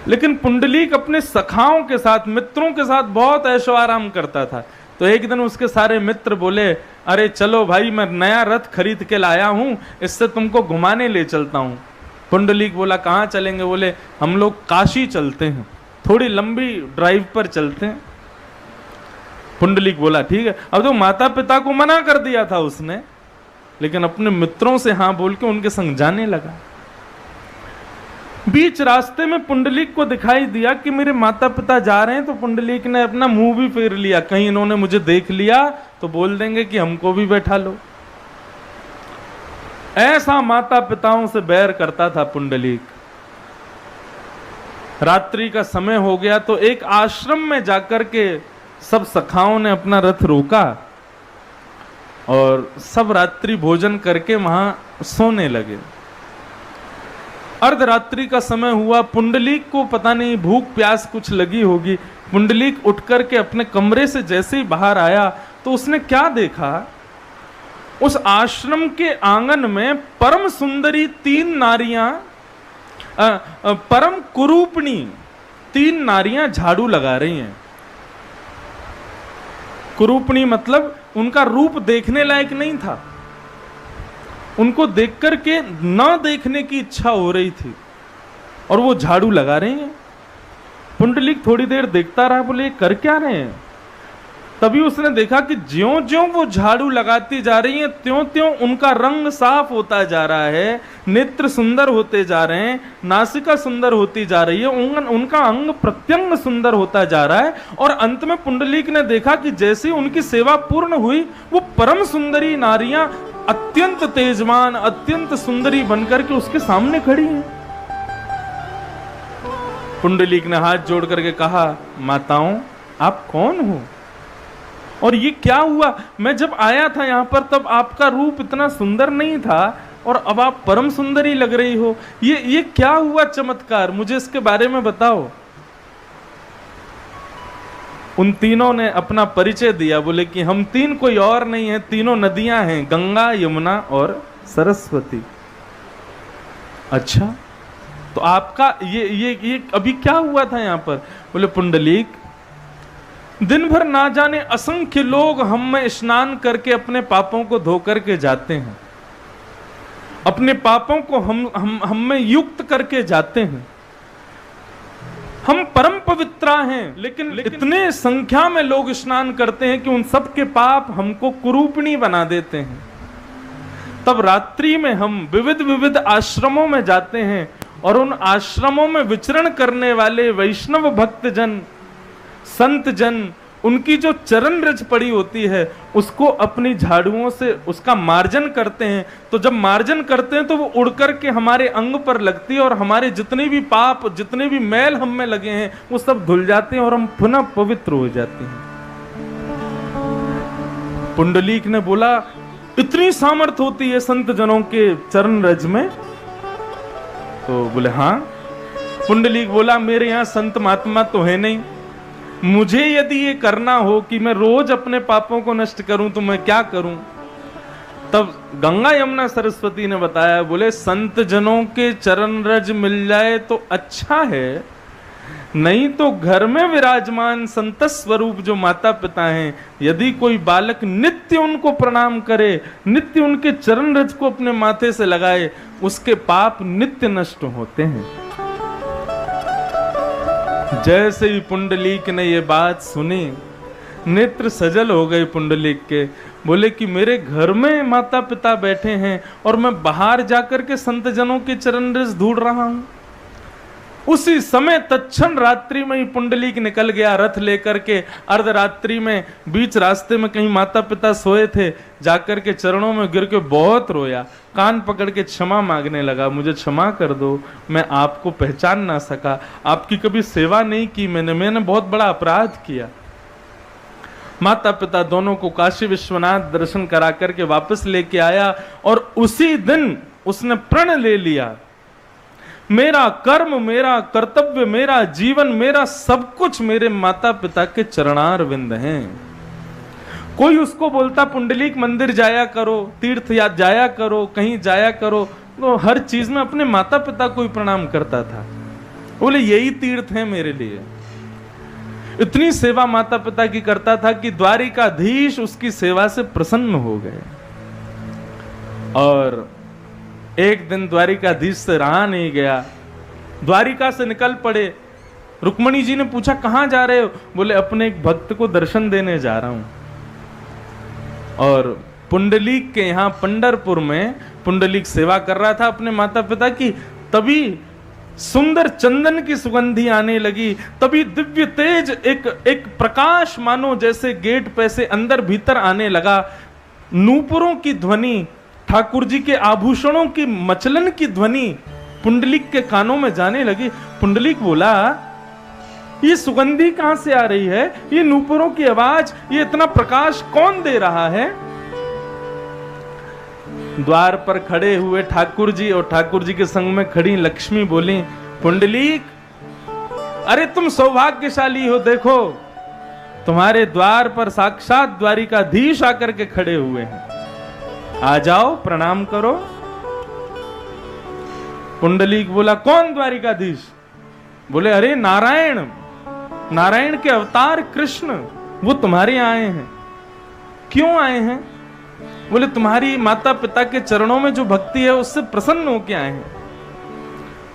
लेकिन पुंडलीक अपने सखाओं के साथ, मित्रों के साथ बहुत ऐशो आराम करता था। तो एक दिन उसके सारे मित्र बोले, अरे चलो भाई, मैं नया रथ खरीद के लाया हूं, इससे तुमको घुमाने ले चलता हूं। पुंडलीक बोला, कहाँ चलेंगे? बोले, हम लोग काशी चलते हैं, थोड़ी लंबी ड्राइव पर चलते हैं। पुंडलीक बोला, ठीक है। अब तो माता पिता को मना कर दिया था उसने, लेकिन अपने मित्रों से हाँ बोल के उनके संग जाने लगा। बीच रास्ते में पुंडलीक को दिखाई दिया कि मेरे माता पिता जा रहे हैं, तो पुंडलीक ने अपना मुंह भी फेर लिया, कहीं इन्होंने मुझे देख लिया तो बोल देंगे कि हमको भी बैठा लो। ऐसा माता पिताओं से बैर करता था पुंडलीक। रात्रि का समय हो गया तो एक आश्रम में जाकर के सब सखाओं ने अपना रथ रोका और सब रात्रि भोजन करके वहां सोने लगे। अर्धरात्रि का समय हुआ, पुंडलीक को पता नहीं भूख प्यास कुछ लगी होगी। पुंडलीक उठ करके अपने कमरे से जैसे ही बाहर आया तो उसने क्या देखा, उस आश्रम के आंगन में परम सुंदरी 3 नारियां, परम कुरूपणी 3 नारियां झाड़ू लगा रही हैं। कुरूपणी मतलब उनका रूप देखने लायक नहीं था, उनको देख करके न देखने की इच्छा हो रही थी और वो झाड़ू लगा रही हैं। पुंडलीक थोड़ी देर देखता रहा, बोले कर क्या रहे हैं? तभी उसने देखा कि ज्यों ज्यों वो झाड़ू लगाती जा रही हैं, त्यों त्यों उनका रंग साफ होता जा रहा है, नेत्र सुंदर होते जा रहे हैं, नासिका सुंदर होती जा रही है, उनका अंग प्रत्यंग सुंदर होता जा रहा है। और अंत में पुंडलीक ने देखा कि जैसे उनकी सेवा पूर्ण हुई, वो परम सुंदरी नारियां अत्यंत तेजवान, अत्यंत सुंदरी बनकर के उसके सामने खड़ी हैं। पुंडलीक ने हाथ जोड़ करके कहा, माताओं आप कौन हो और ये क्या हुआ? मैं जब आया था यहाँ पर तब आपका रूप इतना सुंदर नहीं था और अब आप परम सुंदरी लग रही हो। ये क्या हुआ चमत्कार, मुझे इसके बारे में बताओ। उन तीनों ने अपना परिचय दिया, बोले कि हम 3 कोई और नहीं है, तीनों नदियां हैं, गंगा, यमुना और सरस्वती। अच्छा, तो आपका ये अभी क्या हुआ था यहाँ पर? बोले पुंडलीक, दिन भर ना जाने असंख्य लोग हम में स्नान करके अपने पापों को धो करके जाते हैं, अपने पापों को हम में युक्त करके जाते हैं। हम परम पवित्रा हैं, लेकिन इतने संख्या में लोग स्नान करते हैं कि उन सब के पाप हमको कुरूपणी बना देते हैं। तब रात्रि में हम विविध विविध आश्रमों में जाते हैं और उन आश्रमों में विचरण करने वाले वैष्णव भक्तजन, संत जन, उनकी जो चरण रज पड़ी होती है उसको अपनी झाड़ुओं से उसका मार्जन करते हैं। तो जब मार्जन करते हैं तो वो उड़ करके हमारे अंग पर लगती है और हमारे जितने भी पाप, जितने भी मैल हम में लगे हैं वो सब धुल जाते हैं और हम पुनः पवित्र हो जाते हैं। पुंडलीक ने बोला, इतनी सामर्थ्य होती है संत जनों के चरण रज में? तो बोले हाँ। पुंडलीक बोला, मेरे यहाँ संत महात्मा तो है नहीं, मुझे यदि ये करना हो कि मैं रोज अपने पापों को नष्ट करूं तो मैं क्या करूं? तब गंगा यमुना सरस्वती ने बताया, बोले संत जनों के चरण रज मिल जाए तो अच्छा है, नहीं तो घर में विराजमान संत स्वरूप जो माता पिता हैं, यदि कोई बालक नित्य उनको प्रणाम करे, नित्य उनके चरण रज को अपने माथे से लगाए, उसके पाप नित्य नष्ट होते हैं। जैसे ही पुंडलीक ने ये बात सुनी, नेत्र सजल हो गए पुंडलीक के। बोले कि मेरे घर में माता पिता बैठे हैं और मैं बाहर जाकर के संत जनों के चरण रज ढूंढ रहा हूं। उसी समय तत्क्षण रात्रि में ही पुंडलीक निकल गया रथ लेकर के। अर्धरात्रि में बीच रास्ते में कहीं माता पिता सोए थे, जाकर के चरणों में गिर के बहुत रोया, कान पकड़ के क्षमा मांगने लगा, मुझे क्षमा कर दो, मैं आपको पहचान ना सका, आपकी कभी सेवा नहीं की मैंने बहुत बड़ा अपराध किया। माता पिता दोनों को काशी विश्वनाथ दर्शन करा करके वापस लेके आया और उसी दिन उसने प्रण ले लिया, मेरा कर्म, मेरा कर्तव्य, मेरा जीवन, मेरा सब कुछ मेरे माता पिता के चरणार विंद हैं। कोई उसको बोलता पुंडलीक मंदिर जाया करो, तीर्थ या जाया करो, कहीं जाया करो, तो हर चीज में अपने माता पिता को ही प्रणाम करता था। बोले यही तीर्थ है मेरे लिए। इतनी सेवा माता पिता की करता था कि द्वारिकाधीश उसकी सेवा से प्रसन्न हो गए। और एक दिन द्वारिकाधीश से रहा नहीं गया, द्वारिका से निकल पड़े। रुक्मणी जी ने पूछा कहां जा रहे हो? बोले अपने एक भक्त को दर्शन देने जा रहा हूं। और पुंडलीक के यहां पंढरपुर में पुंडलीक सेवा कर रहा था अपने माता पिता की, तभी सुंदर चंदन की सुगंधी आने लगी, तभी दिव्य तेज एक प्रकाश मानो जैसे गेट पे से अंदर भीतर आने लगा। नूपुरों की ध्वनि, ठाकुर जी के आभूषणों की मचलन की ध्वनि पुंडलीक के कानों में जाने लगी। पुंडलीक बोला ये सुगंधी कहां से आ रही है? ये नूपुरों की आवाज, ये इतना प्रकाश कौन दे रहा है? द्वार पर खड़े हुए ठाकुर जी और ठाकुर जी के संग में खड़ी लक्ष्मी बोली, पुंडलीक अरे तुम सौभाग्यशाली हो, देखो तुम्हारे द्वार पर साक्षात द्वारिकाधीश आकर के खड़े हुए हैं, आ जाओ प्रणाम करो। पुंडलीक बोला कौन द्वारिकाधीश? बोले अरे नारायण, नारायण के अवतार कृष्ण, वो तुम्हारे आए हैं। क्यों आए हैं? बोले तुम्हारी माता पिता के चरणों में जो भक्ति है उससे प्रसन्न होके आए हैं।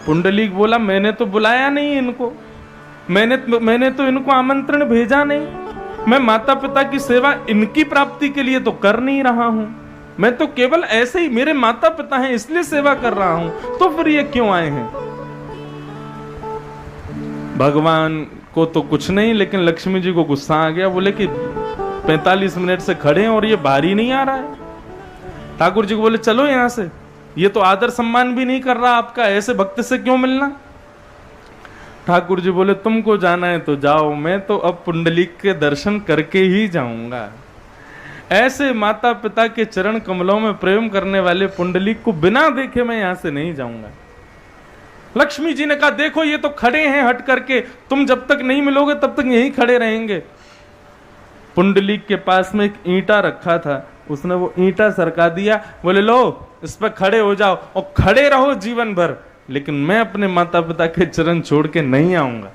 पुंडलीक बोला मैंने तो बुलाया नहीं इनको, मैंने तो इनको आमंत्रण भेजा नहीं, मैं माता पिता की सेवा इनकी प्राप्ति के लिए तो कर नहीं रहा हूं, मैं तो केवल ऐसे ही, मेरे माता पिता हैं इसलिए सेवा कर रहा हूं, तो फिर ये क्यों आए हैं? भगवान को तो कुछ नहीं, लेकिन लक्ष्मी जी को गुस्सा आ गया। बोले कि 45 मिनट से खड़े हैं और ये बाहरी नहीं आ रहा है। ठाकुर जी को बोले चलो यहां से, ये तो आदर सम्मान भी नहीं कर रहा आपका, ऐसे भक्त से क्यों मिलना? ठाकुर जी बोले तुमको जाना है तो जाओ, मैं तो अब पुंडलीक के दर्शन करके ही जाऊंगा। ऐसे माता पिता के चरण कमलों में प्रेम करने वाले पुंडलीक को बिना देखे मैं यहां से नहीं जाऊंगा। लक्ष्मी जी ने कहा देखो ये तो खड़े हैं हट करके, तुम जब तक नहीं मिलोगे तब तक यहीं खड़े रहेंगे। पुंडलीक के पास में एक ईंटा रखा था, उसने वो ईंटा सरका दिया, बोले लो इस पर खड़े हो जाओ और खड़े रहो जीवन भर, लेकिन मैं अपने माता पिता के चरण छोड़ के नहीं आऊंगा।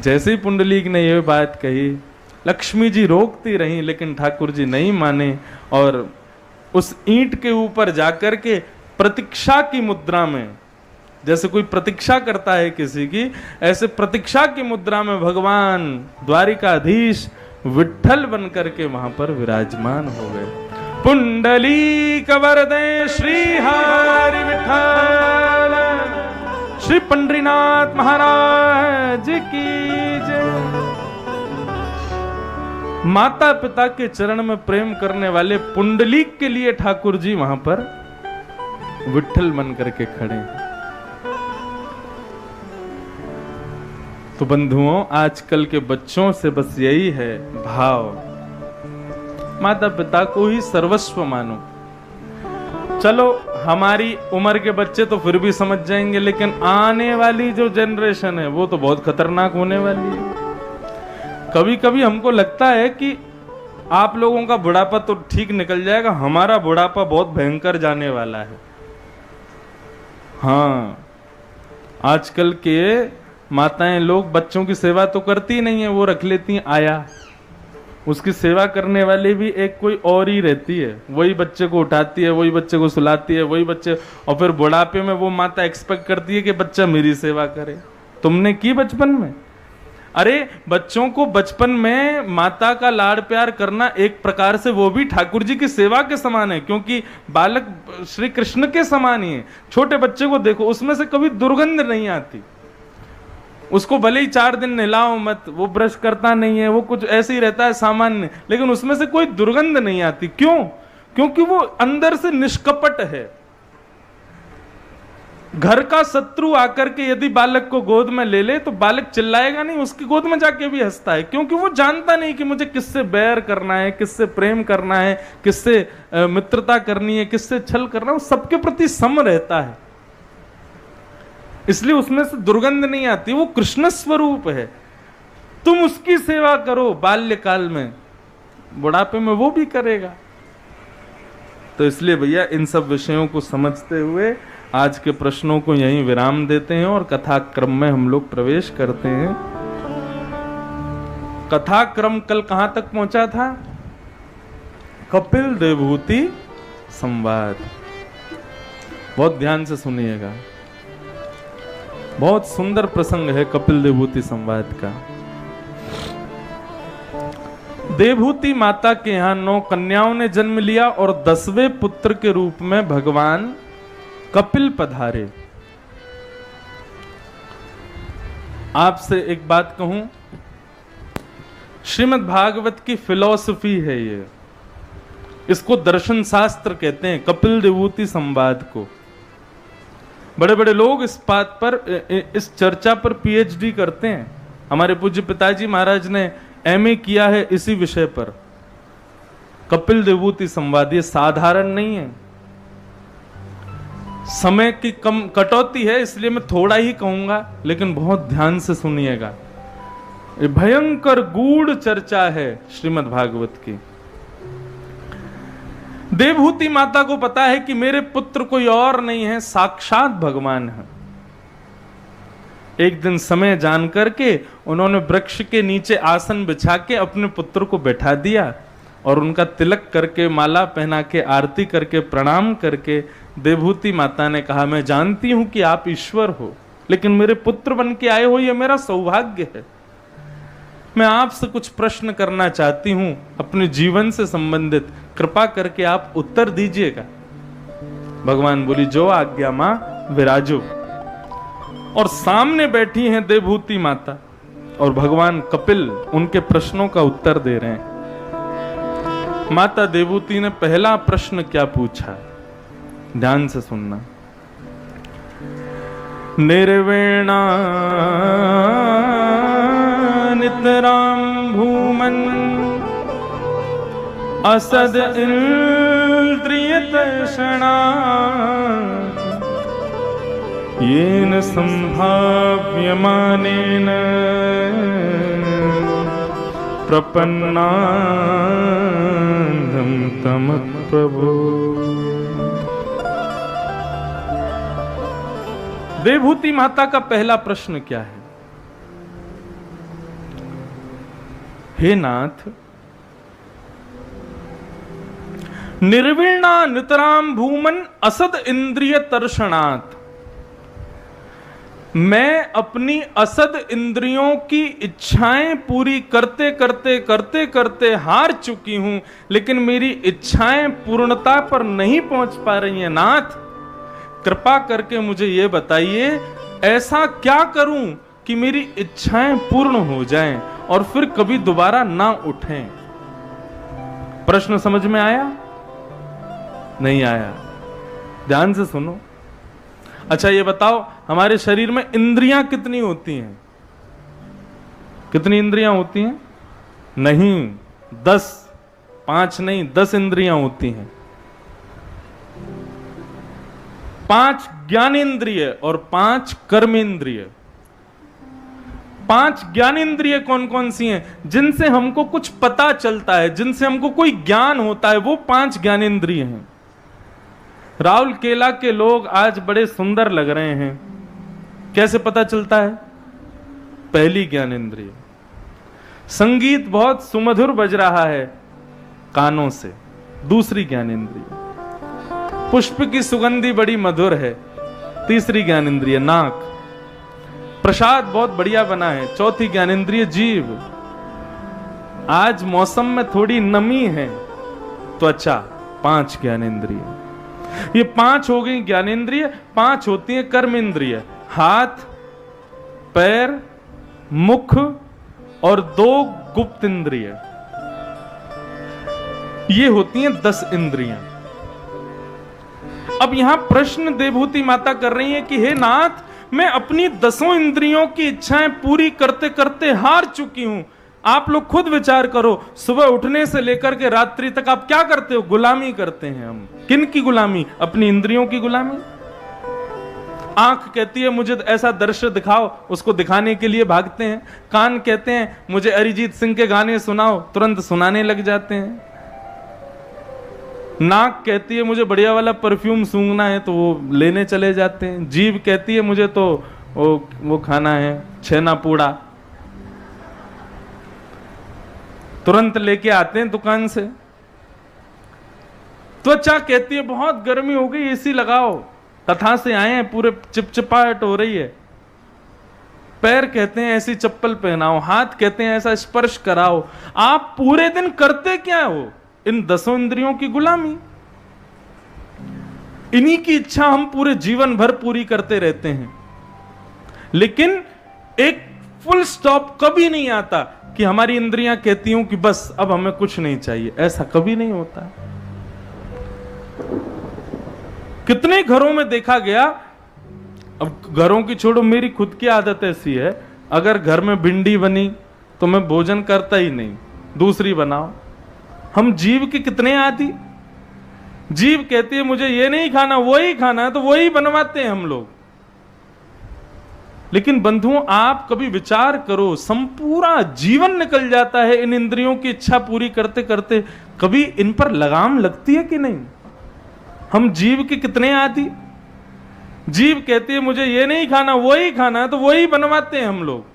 जैसे ही पुंडलीक ने यह बात कही, लक्ष्मी जी रोकती रही लेकिन ठाकुर जी नहीं माने और उस ईंट के ऊपर जाकर के प्रतीक्षा की मुद्रा में, जैसे कोई प्रतीक्षा करता है किसी की, ऐसे प्रतीक्षा की मुद्रा में भगवान द्वारिकाधीश विठ्ठल बन करके वहां पर विराजमान हो गए। पुंडलीक वरदे श्री हरि विठ्ठल, श्री पंडरीनाथ महाराज की जय। माता पिता के चरण में प्रेम करने वाले पुंडलीक के लिए ठाकुर जी वहां पर विठ्ठल बन करके खड़े हैं। तो बंधुओं, आजकल के बच्चों से बस यही है भाव, माता पिता को ही सर्वस्व मानो। चलो हमारी उम्र के बच्चे तो फिर भी समझ जाएंगे, लेकिन आने वाली जो जनरेशन है वो तो बहुत खतरनाक होने वाली है। कभी कभी हमको लगता है कि आप लोगों का बुढ़ापा तो ठीक निकल जाएगा, हमारा बुढ़ापा बहुत भयंकर जाने वाला है। हाँ, आजकल के माताएं लोग बच्चों की सेवा तो करती नहीं है, वो रख लेती हैं आया, उसकी सेवा करने वाली भी एक कोई और ही रहती है, वही बच्चे को उठाती है, वही बच्चे को सुलाती है, वही बच्चे, और फिर बुढ़ापे में वो माता एक्सपेक्ट करती है कि बच्चा मेरी सेवा करे। तुमने की बचपन में? अरे बच्चों को बचपन में माता का लाड़ प्यार करना एक प्रकार से वो भी ठाकुर जी की सेवा के समान है, क्योंकि बालक श्री कृष्ण के समान ही है। छोटे बच्चे को देखो, उसमें से कभी दुर्गंध नहीं आती, उसको भले ही 4 दिन नहलाओ मत, वो ब्रश करता नहीं है, वो कुछ ऐसे ही रहता है सामान्य, लेकिन उसमें से कोई दुर्गंध नहीं आती। क्यों? क्योंकि वो अंदर से निष्कपट है। घर का शत्रु आकर के यदि बालक को गोद में ले ले तो बालक चिल्लाएगा नहीं, उसकी गोद में जाके भी हंसता है, क्योंकि वो जानता नहीं कि मुझे किससे बैर करना है, किससे प्रेम करना है, किससे मित्रता करनी है, किससे छल करना है। वो सबके प्रति सम रहता है, इसलिए उसमें से दुर्गंध नहीं आती। वो कृष्ण स्वरूप है। तुम उसकी सेवा करो बाल्यकाल में, बुढ़ापे में वो भी करेगा। तो इसलिए भैया इन सब विषयों को समझते हुए आज के प्रश्नों को यहीं विराम देते हैं और कथा क्रम में हम लोग प्रवेश करते हैं। कथा क्रम कल कहां तक पहुंचा था? कपिल देवहूति संवाद। बहुत ध्यान से सुनिएगा, बहुत सुंदर प्रसंग है कपिल देवहूति संवाद का। देवहूति माता के यहां 9 कन्याओं ने जन्म लिया और 10वें पुत्र के रूप में भगवान कपिल पधारे। आपसे एक बात कहूं, श्रीमद् भागवत की फिलॉसफी है ये, इसको दर्शन शास्त्र कहते हैं, कपिल देवहूति संवाद को। बड़े बड़े लोग इस बात पर, इस चर्चा पर पीएचडी करते हैं। हमारे पूज्य पिताजी महाराज ने एमए किया है इसी विषय पर। कपिल देवहूति संवाद ये साधारण नहीं है। समय की कम कटौती है, इसलिए मैं थोड़ा ही कहूंगा, लेकिन बहुत ध्यान से सुनिएगा। ये भयंकर गूढ़ चर्चा है श्रीमद् भागवत की। देवहूति माता को पता है कि मेरे पुत्र कोई और नहीं है, साक्षात भगवान है। एक दिन समय जान करके उन्होंने वृक्ष के नीचे आसन बिछा के अपने पुत्र को बैठा दिया और उनका तिलक करके, माला पहना के, आरती करके, प्रणाम करके देवहूति माता ने कहा, मैं जानती हूं कि आप ईश्वर हो, लेकिन मेरे पुत्र बन के आए हो, यह मेरा सौभाग्य है। मैं आपसे कुछ प्रश्न करना चाहती हूं अपने जीवन से संबंधित, कृपा करके आप उत्तर दीजिएगा। भगवान बोली, जो आज्ञा मां विराजो। और सामने बैठी हैं देवहूति माता और भगवान कपिल उनके प्रश्नों का उत्तर दे रहे हैं। माता देवहूति ने पहला प्रश्न क्या पूछा, ध्यान से सुनना। निर्वेणा नितराम भूमन असद इंद्रिय तर्षणा येन संभाव्यमानेन प्रपन्नान्धं तम प्रभो। देवहूति माता का पहला प्रश्न क्या है? हे नाथ, निर्वीणा नितराम भूमन असद इंद्रिय तर्षणात्, मैं अपनी असद इंद्रियों की इच्छाएं पूरी करते करते करते करते हार चुकी हूं, लेकिन मेरी इच्छाएं पूर्णता पर नहीं पहुंच पा रही हैं। नाथ, कृपा करके मुझे यह बताइए, ऐसा क्या करूं कि मेरी इच्छाएं पूर्ण हो जाएं और फिर कभी दोबारा ना उठें? प्रश्न समझ में आया? नहीं आया? ध्यान से सुनो। अच्छा ये बताओ, हमारे शरीर में इंद्रियां कितनी होती हैं? कितनी इंद्रियां होती हैं? नहीं 10, 5 नहीं, 10 इंद्रियां होती हैं। 5 ज्ञानेंद्रिय और 5 कर्मेंद्रिय। 5 ज्ञानेंद्रिय कौन कौन सी हैं? जिनसे हमको कुछ पता चलता है, जिनसे हमको कोई ज्ञान होता है, वो 5 ज्ञानेंद्रिय हैं। राउल केला के लोग आज बड़े सुंदर लग रहे हैं, कैसे पता चलता है? पहली ज्ञानेंद्रिय। संगीत बहुत सुमधुर बज रहा है कानों से, दूसरी ज्ञानेंद्रिय। पुष्प की सुगंधी बड़ी मधुर है, तीसरी ज्ञानेंद्रिय नाक। प्रसाद बहुत बढ़िया बना है, चौथी ज्ञानेंद्रिय जीभ। आज मौसम में थोड़ी नमी है, त्वचा। 5 ज्ञानेंद्रिय। ये 5 हो गई ज्ञानेंद्रिय। 5 होती है कर्मेंद्रिय, हाथ, पैर, मुख और 2 गुप्त इंद्रिय। ये होती हैं 10 इंद्रियां। अब यहां प्रश्न देवहूति माता कर रही है कि हे नाथ, मैं अपनी 10 इंद्रियों की इच्छाएं पूरी करते करते हार चुकी हूं। आप लोग खुद विचार करो, सुबह उठने से लेकर के रात्रि तक आप क्या करते हो? गुलामी करते हैं हम। किन की गुलामी? अपनी इंद्रियों की गुलामी। आंख कहती है मुझे ऐसा दृश्य दिखाओ, उसको दिखाने के लिए भागते हैं। कान कहते हैं मुझे अरिजीत सिंह के गाने सुनाओ, तुरंत सुनाने लग जाते हैं। नाक कहती है मुझे बढ़िया वाला परफ्यूम सूंघना है, तो वो लेने चले जाते हैं। जीभ कहती है मुझे तो वो खाना है, छेना पूड़ा, तुरंत लेके आते हैं दुकान से। त्वचा कहती है बहुत गर्मी हो गई, एसी लगाओ, तथा से आए हैं, पूरे चिपचिपाहट हो रही है। पैर कहते हैं ऐसी चप्पल पहनाओ, हाथ कहते हैं ऐसा स्पर्श कराओ। आप पूरे दिन करते क्या हो? इन 10 इंद्रियों की गुलामी। इन्हीं की इच्छा हम पूरे जीवन भर पूरी करते रहते हैं, लेकिन एक फुल स्टॉप कभी नहीं आता कि हमारी इंद्रियां कहती हूं कि बस अब हमें कुछ नहीं चाहिए। ऐसा कभी नहीं होता। कितने घरों में देखा गया, अब घरों की छोड़ो, मेरी खुद की आदत ऐसी है, अगर घर में भिंडी बनी तो मैं भोजन करता ही नहीं, दूसरी बनाओ। हम जीव के कितने आदि। जीव कहती है मुझे ये नहीं खाना, वही खाना है, तो वही बनवाते हैं हम लोग। लेकिन बंधुओं, आप कभी विचार करो, संपूरा जीवन निकल जाता है इन इंद्रियों की इच्छा पूरी करते करते, कभी इन पर लगाम लगती है कि नहीं? हम जीव के कितने आदि। जीव कहती है मुझे ये नहीं खाना, वही खाना है, तो वही बनवाते हैं हम लोग।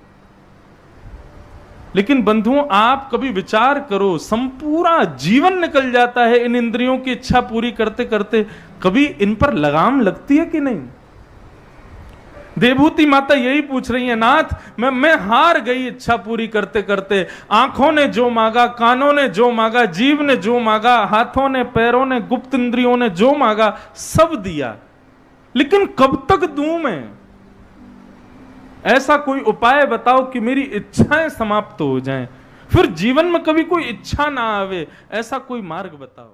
लेकिन बंधुओं, आप कभी विचार करो, संपूरा जीवन निकल जाता है इन इंद्रियों की इच्छा पूरी करते करते, कभी इन पर लगाम लगती है कि नहीं? देवहूति माता यही पूछ रही है, नाथ मैं हार गई इच्छा पूरी करते करते। आंखों ने जो मांगा, कानों ने जो मांगा, जीव ने जो मांगा, हाथों ने, पैरों ने, गुप्त इंद्रियों ने जो मांगा, सब दिया, लेकिन कब तक दूं मैं? ऐसा कोई उपाय बताओ कि मेरी इच्छाएं समाप्त हो जाएं, फिर जीवन में कभी कोई इच्छा ना आवे। ऐसा कोई मार्ग बताओ।